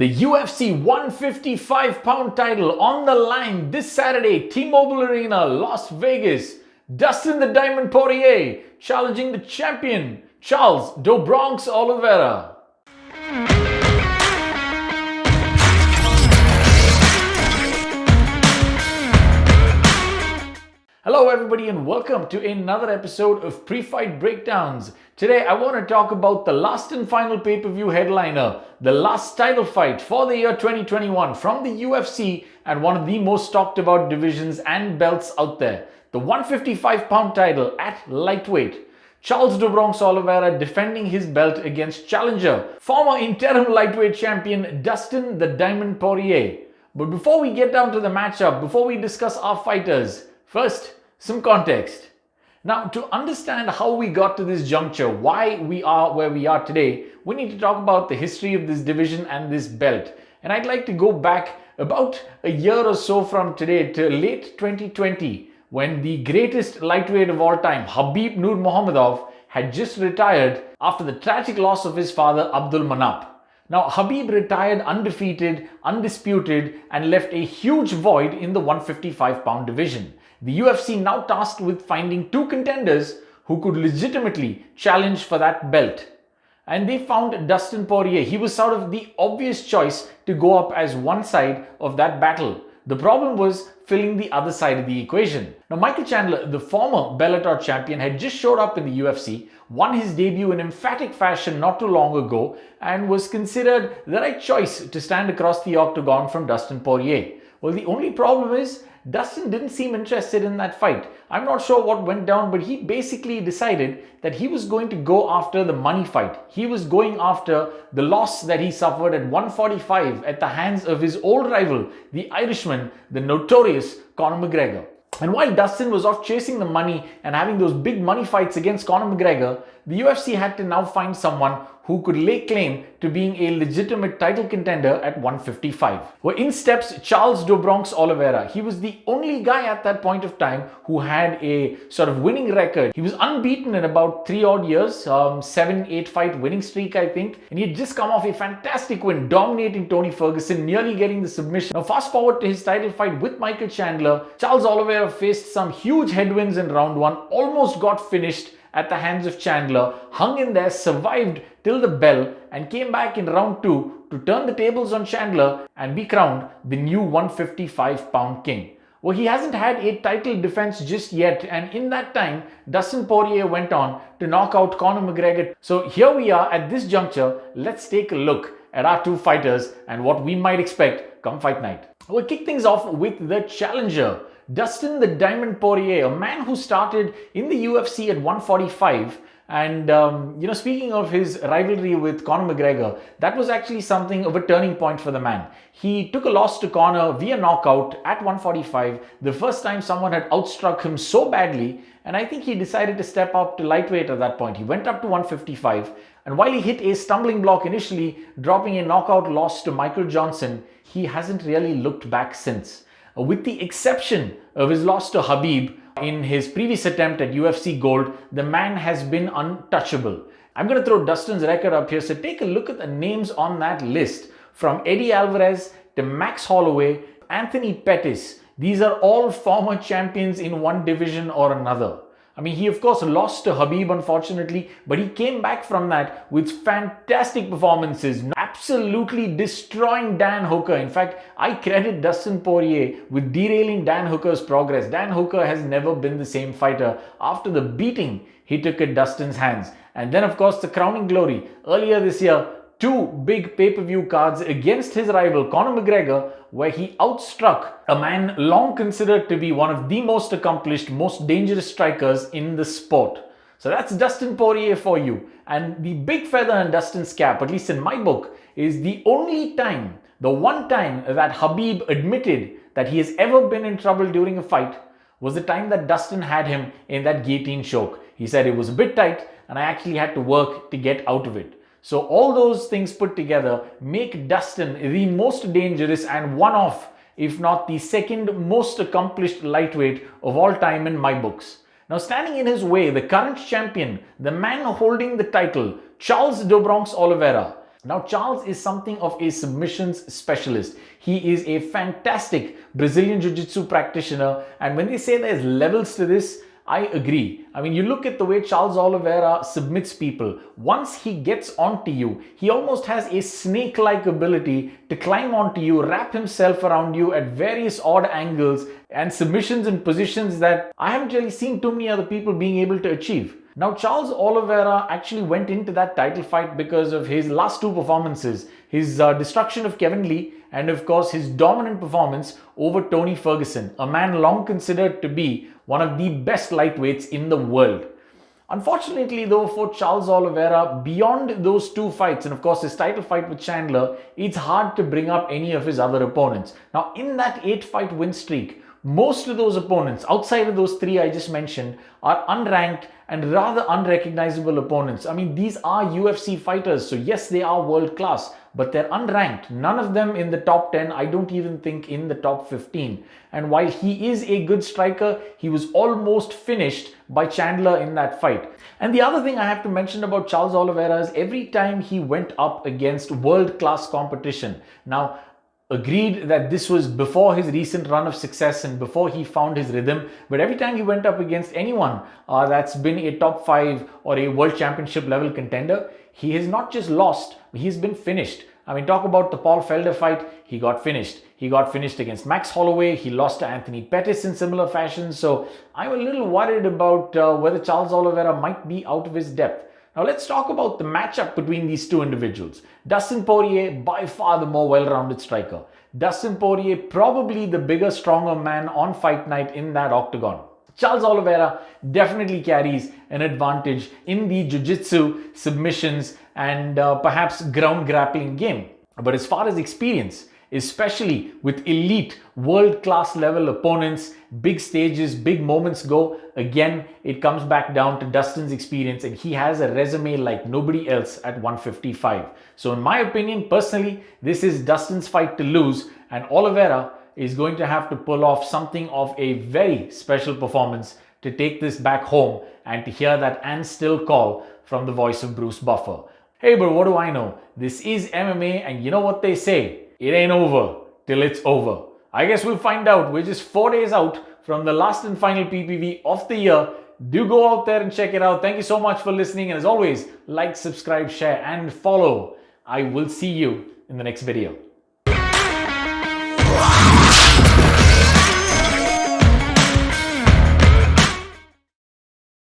The UFC 155-pound title on the line this Saturday, T-Mobile Arena, Las Vegas. Dustin the Diamond Poirier challenging the champion, Charles "Do Bronx" Oliveira. Hello everybody and welcome to another episode of Pre-Fight Breakdowns. Today I want to talk about the last and final pay-per-view headliner, the last title fight for the year 2021 from the UFC and one of the most talked about divisions and belts out there. The 155-pound title at lightweight. Charles "Do Bronx" Oliveira defending his belt against challenger, former interim lightweight champion Dustin the Diamond Poirier. But before we get down to the matchup, before we discuss our fighters, first, some context. Now, to understand how we got to this juncture, why we are where we are today, we need to talk about the history of this division and this belt. And I'd like to go back about a year or so from today to late 2020, when the greatest lightweight of all time, Khabib Nurmagomedov, had just retired after the tragic loss of his father, Abdul Manap. Now, Khabib retired undefeated, undisputed, and left a huge void in the 155-pound division. The UFC now tasked with finding two contenders who could legitimately challenge for that belt. And they found Dustin Poirier. He was sort of the obvious choice to go up as one side of that battle. The problem was filling the other side of the equation. Now, Michael Chandler, the former Bellator champion, had just showed up in the UFC, won his debut in emphatic fashion not too long ago, and was considered the right choice to stand across the octagon from Dustin Poirier. Well, the only problem is Dustin didn't seem interested in that fight. I'm not sure what went down, but he basically decided that he was going to go after the money fight. He was going after the loss that he suffered at 145 at the hands of his old rival, the Irishman, the notorious Conor McGregor. And while Dustin was off chasing the money and having those big money fights against Conor McGregor, the UFC had to now find someone who could lay claim to being a legitimate title contender at 155. Well, in steps Charles "Do Bronx" Oliveira. He was the only guy at that point of time who had a sort of winning record. He was unbeaten in about 3 odd years, 7-8 fight winning streak, I think. And he had just come off a fantastic win, dominating Tony Ferguson, nearly getting the submission. Now, fast forward to his title fight with Michael Chandler. Charles Oliveira faced some huge headwinds in round 1, almost got finished at the hands of Chandler, hung in there, survived till the bell, and came back in round 2 to turn the tables on Chandler and be crowned the new 155-pound king. Well, he hasn't had a title defense just yet, and in that time, Dustin Poirier went on to knock out Conor McGregor. So here we are at this juncture. Let's take a look at our two fighters and what we might expect come fight night. We'll kick things off with the challenger, Dustin the Diamond Poirier, a man who started in the UFC at 145. And, speaking of his rivalry with Conor McGregor, that was actually something of a turning point for the man. He took a loss to Conor via knockout at 145, the first time someone had outstruck him so badly, and I think he decided to step up to lightweight at that point. He went up to 155, and while he hit a stumbling block initially, dropping a knockout loss to Michael Johnson, he hasn't really looked back since. With the exception of his loss to Khabib in his previous attempt at UFC Gold, the man has been untouchable. I'm going to throw Dustin's record up here, so take a look at the names on that list. From Eddie Alvarez to Max Holloway, Anthony Pettis. These are all former champions in one division or another. I mean, he of course lost to Khabib unfortunately, but he came back from that with fantastic performances, absolutely destroying Dan Hooker. In fact, I credit Dustin Poirier with derailing Dan Hooker's progress. Dan Hooker has never been the same fighter after the beating he took at Dustin's hands. And then of course the crowning glory earlier this year, 2 big pay-per-view cards against his rival Conor McGregor, where he outstruck a man long considered to be one of the most accomplished, most dangerous strikers in the sport. So that's Dustin Poirier for you. And the big feather in Dustin's cap, at least in my book, is the only time, the one time that Khabib admitted that he has ever been in trouble during a fight was the time that Dustin had him in that guillotine choke. He said it was a bit tight and I actually had to work to get out of it. So all those things put together make Dustin the most dangerous and one-off, if not the second most accomplished lightweight of all time in my books. Now, standing in his way, the current champion, the man holding the title, Charles "Do Bronx" Oliveira. Now, Charles is something of a submissions specialist. He is a fantastic Brazilian Jiu-Jitsu practitioner, and when they say there's levels to this, I agree. I mean, you look at the way Charles Oliveira submits people. Once he gets onto you, he almost has a snake-like ability to climb onto you, wrap himself around you at various odd angles and submissions in positions that I haven't really seen too many other people being able to achieve. Now, Charles Oliveira actually went into that title fight because of his last two performances, his destruction of Kevin Lee and of course his dominant performance over Tony Ferguson, a man long considered to be one of the best lightweights in the world. Unfortunately though, for Charles Oliveira, beyond those two fights and of course his title fight with Chandler, it's hard to bring up any of his other opponents. Now, in that 8-fight win streak, most of those opponents, outside of those three I just mentioned, are unranked and rather unrecognizable opponents. I mean, these are UFC fighters, so yes, they are world class, but they're unranked. None of them in the top 10, I don't even think in the top 15. And while he is a good striker, he was almost finished by Chandler in that fight. And the other thing I have to mention about Charles Oliveira is every time he went up against world-class competition. Now, agreed that this was before his recent run of success and before he found his rhythm, but every time he went up against anyone that's been a top 5 or a world championship level contender, he has not just lost, he's been finished. I mean, talk about the Paul Felder fight, he got finished. He got finished against Max Holloway, he lost to Anthony Pettis in similar fashion, so I'm a little worried about whether Charles Oliveira might be out of his depth. Now let's talk about the matchup between these two individuals. Dustin Poirier, by far the more well-rounded striker. Dustin Poirier, probably the bigger, stronger man on fight night in that octagon. Charles Oliveira definitely carries an advantage in the jiu-jitsu, submissions, and perhaps ground grappling game. But as far as experience, especially with elite world-class level opponents, big stages, big moments go, again, it comes back down to Dustin's experience, and he has a resume like nobody else at 155. So in my opinion, personally, this is Dustin's fight to lose, and Oliveira is going to have to pull off something of a very special performance to take this back home and to hear that and still call from the voice of Bruce Buffer. Hey, but what do I know? This is MMA, and you know what they say, it ain't over till it's over. I guess we'll find out. We're just 4 days out from the last and final PPV of the year. Do go out there and check it out. Thank you so much for listening. And as always, like, subscribe, share, and follow. I will see you in the next video.